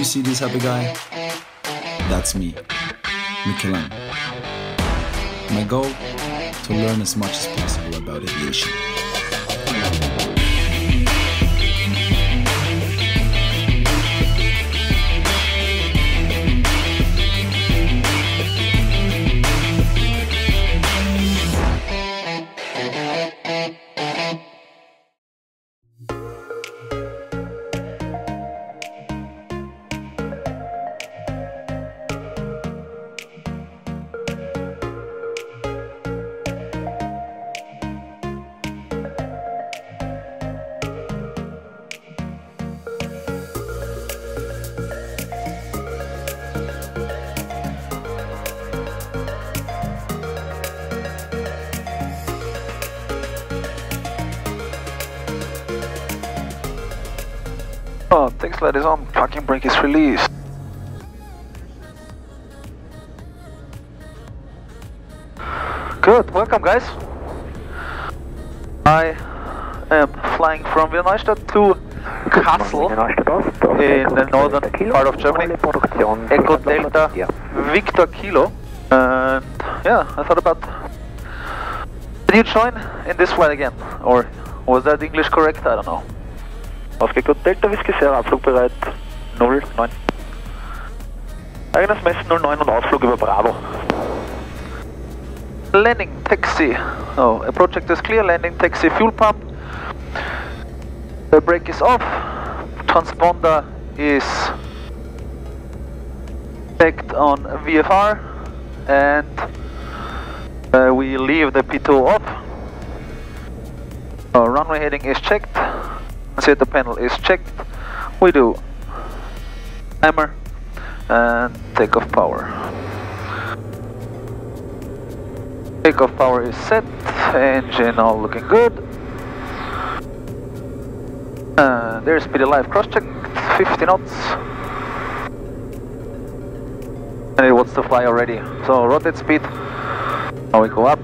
you see this happy guy? That's me, Michelin. My goal? To learn as much as possible about aviation. Oh, thanks, light is on, parking brake is released. Good, welcome guys. I am flying from Wiener Neustadt to Kassel in the northern part of Germany. Echo Delta Victor Kilo. And yeah, I thought about... Did you join in this flight again? Or was that English correct? I don't know. Ausgeht Delta Whisky Sierra, Abflug bereit 09. Eigenes Messen 09 und Ausflug über Bravo. Landing taxi. Oh, project is clear, landing taxi fuel pump. The brake is off. Transponder is checked on VFR and we leave the P2 off. Runway heading is checked. Center panel is checked. We do hammer and takeoff power. Takeoff power is set. Engine all looking good. There's speed alive cross check, 50 knots. And it wants to fly already. So rotate speed. Now we go up.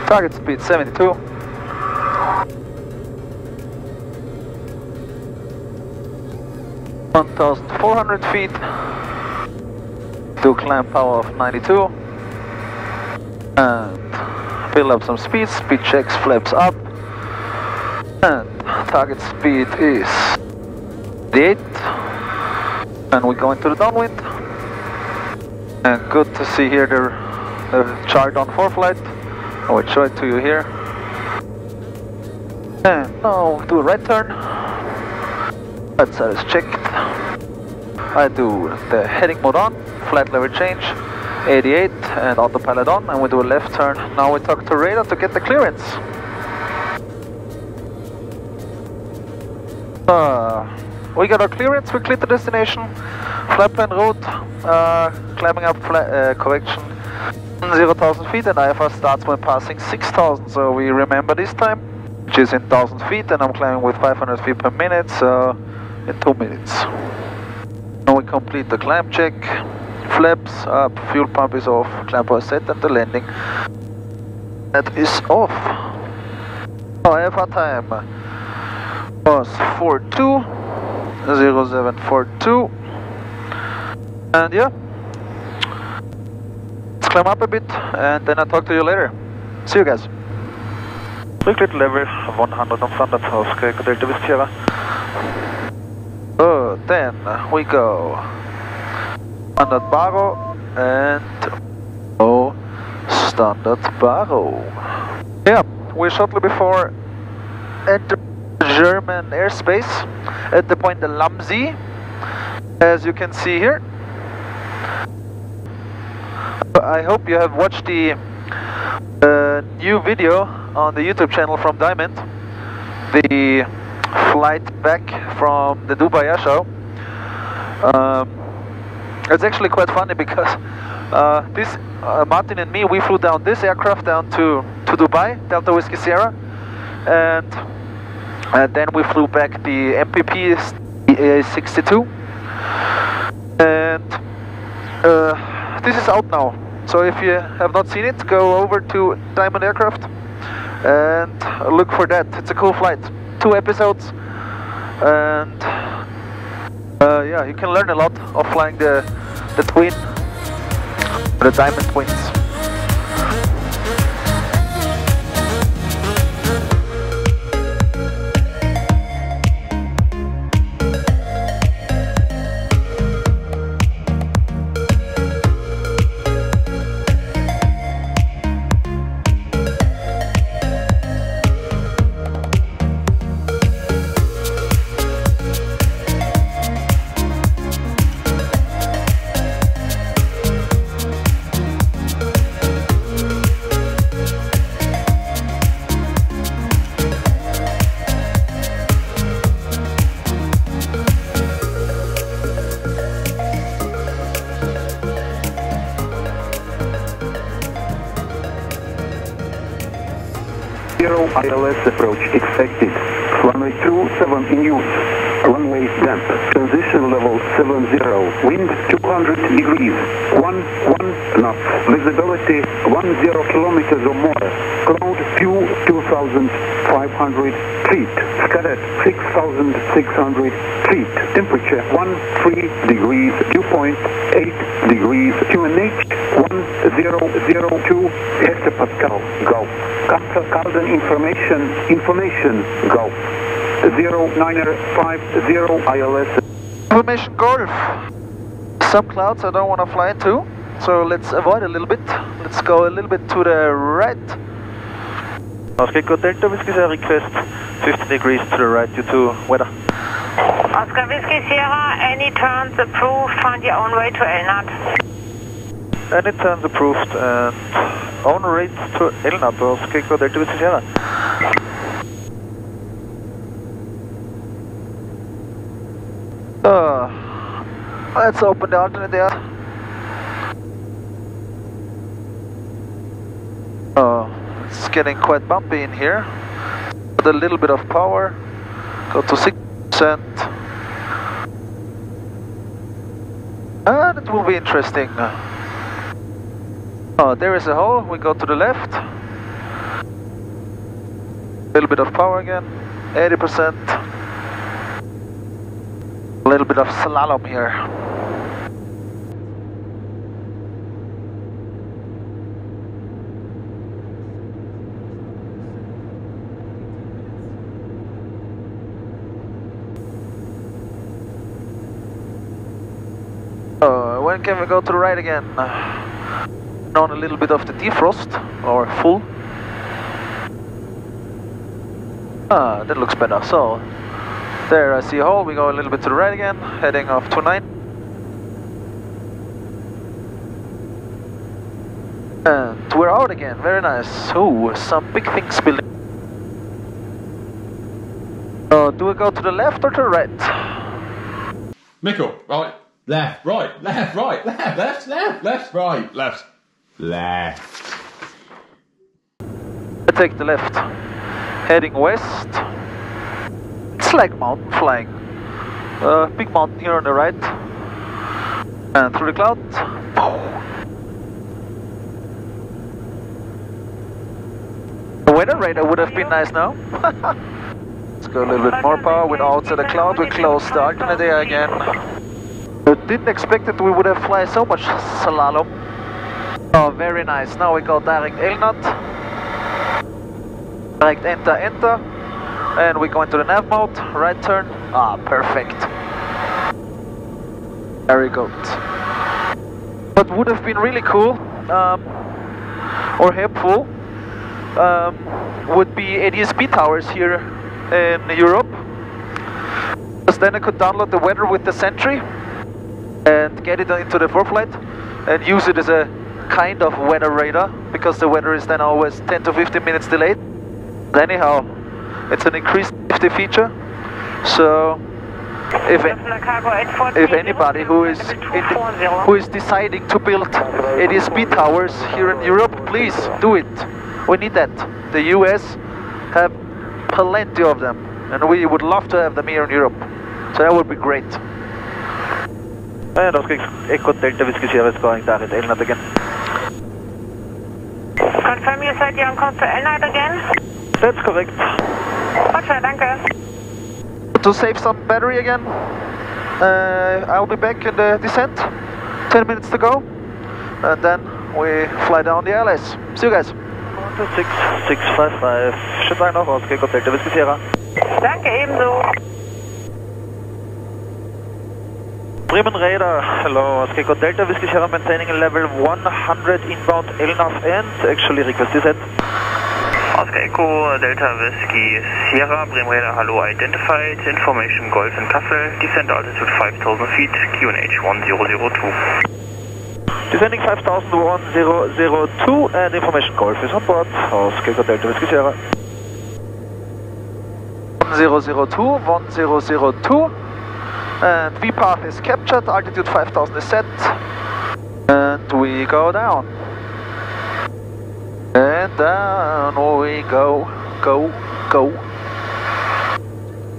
Target speed 72. 1,400 feet. Do climb power of 92. And build up some speed. Speed checks, flaps up. And target speed is 8. And we go into the downwind. And good to see here the chart on ForeFlight. I will show it to you here. And now do a right turn. Right side is checked. I do the heading mode on, flight level change, 88 and autopilot on, and we do a left turn. Now we talk to radar to get the clearance. We got our clearance, we cleared the destination, flight plan route, climbing up correction 0,000 feet, and IFR starts when passing 6,000, so we remember this time, which is in 1,000 feet, and I'm climbing with 500 feet per minute, so in 2 minutes. Now we complete the climb check, flaps up, fuel pump is off, climb power set, and the landing that is off. IFR time was 420742, and yeah, let's climb up a bit, and then I'll talk to you later. See you guys. Recruit level 100 on standard house, Echo Delta Whisky Sierra. Then we go standard baro and standard baro. Yeah, we shortly before enter German airspace at the point Lamsi, as you can see here. I hope you have watched the new video on the YouTube channel from Diamond, the flight back from the Dubai Air Show. It's actually quite funny because Martin and me, we flew down this aircraft down to Dubai, Delta Whisky Sierra, and then we flew back the MPP 62, and this is out now. So if you have not seen it, go over to Diamond Aircraft and look for that. It's a cool flight. 2 episodes, and Yeah, you can learn a lot of flying the twin, the diamond twins. ILS approach expected. Runway 27 in use. Runway damp. Transition level 70. Wind 200 degrees. 11 knots. Visibility 10 kilometers or more. Cloud view 2,500 feet. Scatter 6,600 feet. Temperature 13 degrees. Dew point 8 degrees. QNH 1002 hectopascal. Go. Carden information, Golf. 0950 ILS. Information Golf. Some clouds I don't want to fly into, so let's avoid a little bit. Let's go a little bit to the right. Oscar Echo Delta Whiskey Sierra request 15 degrees to the right due to weather. Oscar Whiskey Sierra, any turns approved, find your own way to Elnat. Any turns approved and own rate to Elnat, Oscar Echo Delta Whiskey Sierra. Let's open the alternate there. It's getting quite bumpy in here. With a little bit of power, go to 6%. And it will be interesting. There is a hole, we go to the left. A little bit of power again, 80%. A little bit of slalom here. When can we go to the right again? On a little bit of the defrost, or full. That looks better. So, there I see a hole, we go a little bit to the right again, heading off 29. And we're out again, very nice. Ooh, some big things building. Do we go to the left or to the right? Mikkel, right, left, right, left, right, left, left, left, left, right, left, left. I take the left, heading west. It's like mountain flying. Big mountain here on the right. And through the cloud. The weather radar would have been nice now. Let's go a little bit more power with outside the cloud. We close the alternate air again. I didn't expect that we would have fly so much slalom. Oh, very nice. Now we go direct Elnat. Direct enter. And we go into the nav mode, right turn. Perfect. Very good. What would have been really cool, or helpful, would be ADS-B towers here in Europe. Because then I could download the weather with the Sentry and get it into the ForeFlight and use it as a kind of weather radar, because the weather is then always 10 to 15 minutes delayed. Anyhow, it's an increased safety feature, so if anybody who is deciding to build ADS-B towers here in Europe, please do it. We need that. The US have plenty of them, and we would love to have them here in Europe. So that would be great. And Oscar Echo Delta Whiskey Sierra is going direct Elnat again. Confirm you said you're on course to Elnat again? That's correct. Roger, danke. To save some battery again. I'll be back in the descent. 10 minutes to go. And then we fly down the ILS. See you guys. 655. Schönen Tag noch, Oscar Echo Delta Whiskey Sierra. Danke, ebenso. Bremen Radar, hello, Oscar Echo Delta Whiskey Sierra, maintaining a level 100 inbound LNAV and actually request descent. Oscar Echo Delta Whiskey Sierra, Bremen Radar, hello, identified, information Golf in Kassel, descent altitude 5000 feet, QNH 1002. Descending 5,1002 and information Golf is on board, Oscar Echo Delta Whiskey Sierra. 1002, 1002. And V path is captured, altitude 5000 is set, and we go down. And down we go, go.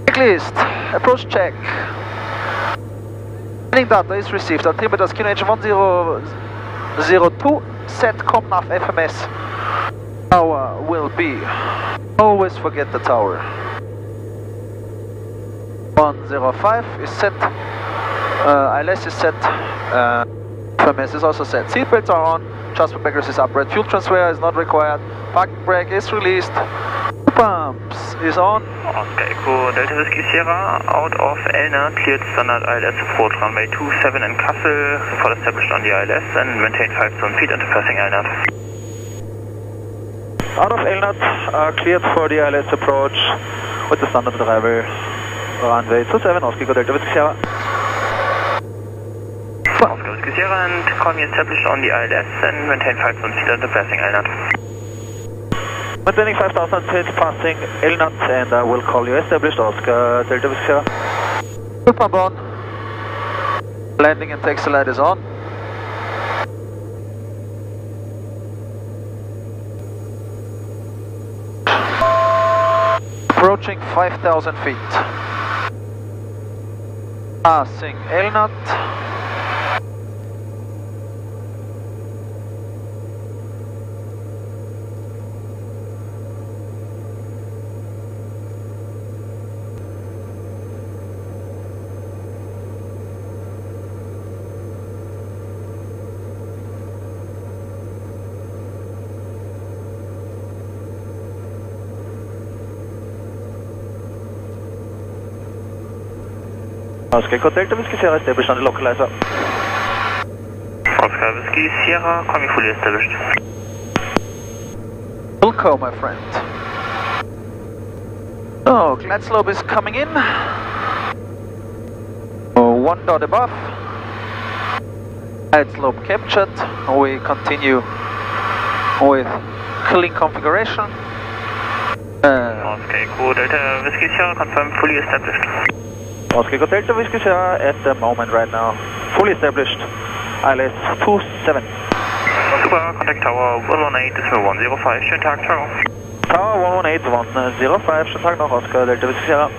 Checklist, approach check. Landing data is received, altimeter QNH 1002, set ComNav FMS. Tower will be, always forget the tower. 105 is set, ILS is set, FMS is also set. Seatbelts are on, transport baggage is upright, fuel transfer is not required, parking brake is released, pumps is on. Oscar Echo Delta Whiskey Sierra, out of Elna, cleared standard ILS approach runway 27 in Kassel, report established on the ILS and maintain 5000 feet into passing Elnat. Out of Elnat, cleared for the ILS approach with the standard arrival. Runway 27, Oscar Echo Delta Whiskey Sierra. Oscar Whiskey Sierra and call me established on the ILS and maintain 5000 feet under passing LNAT. Maintaining 5000 feet passing LNAT and I will call you established, Oscar Delta Whiskey Sierra. Fuel pump on. Landing and taxi light is on. Approaching 5000 feet. Passing LNAT. Oscar Echo Delta Whiskey Sierra established on the localizer. Oscar Whiskey Sierra, call me fully established. Wilco, my friend. Oh, glide slope is coming in. Oh, 1 dot above. Glide slope captured. We continue with clean configuration. Oscar Echo Delta Whiskey Sierra, confirm fully established. Oscar Echo Delta Whiskey Sierra at the moment right now. Fully established. ILS 27. Super, contact tower 118.105, schönen Tag, ciao. Tower 118.105, schönen Tag noch, Oscar Delta Whiskey Sierra.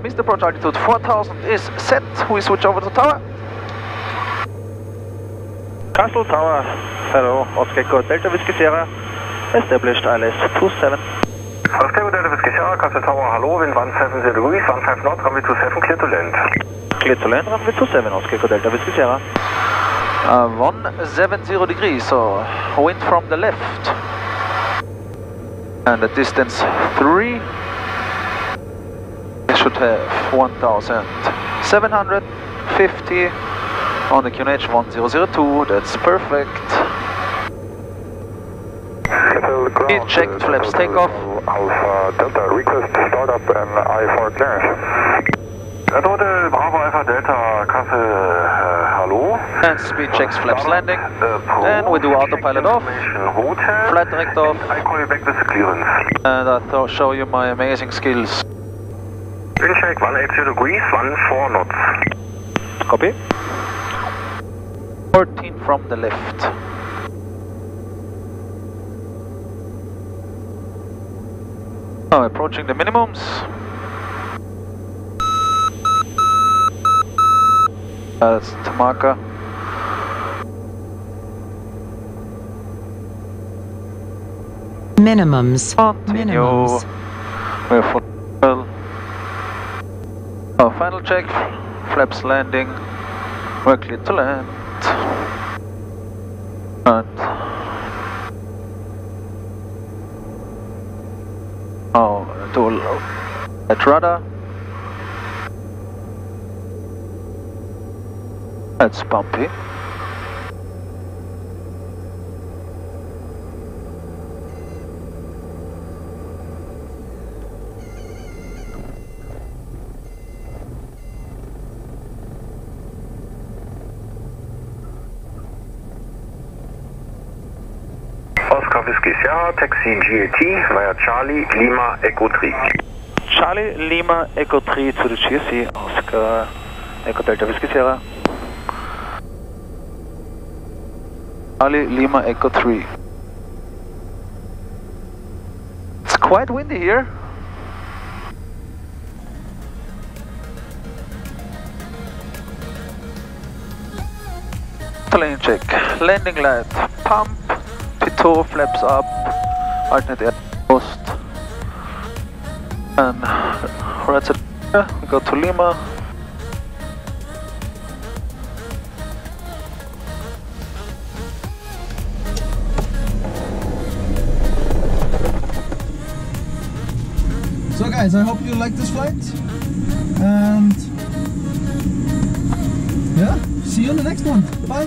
Missed approach altitude 4000 is set. We switch over to tower. Castle Tower, hello, Oscar Echo Delta Whiskey Sierra, established ILS 27. Oscar Echo Delta Whiskey Sierra, Castle Tower, hello, wind 170 degrees, 15 knots, runway 27, clear to land. Clear to land, runway 27, Oscar Echo Delta Whiskey Sierra. 170 degrees, so wind from the left. And the distance 3. We should have 1750 on the QNH 1002, that's perfect. We checked flaps takeoff. Alpha Delta, request startup and IFR clearance. Hotel Bravo Alpha Delta, Kassel, hello. And speed checks flaps landing. Then we do autopilot off, flight direct off. I call you back with the clearance. And I'll show you my amazing skills. Wind check 180 degrees, 14 knots. Copy. 14 from the left. Now approaching the minimums. That's the marker. Minimums. Continue. We're full. Oh, final check, flaps landing, we're clear to land. And dual at rudder. That's bumpy. Oscar Whiskey Sierra, taxi GLT via Charlie Lima Echo 3. Charlie Lima Echo 3 to the GSC, Oscar Echo Delta Whiskey Sierra. Charlie Lima Echo 3. It's quite windy here. Plane check, landing light, pump, pitot, flaps up, alternate air post, and right side, we go to Lima. So guys, I hope you like this flight, and yeah, see you on the next one. Bye.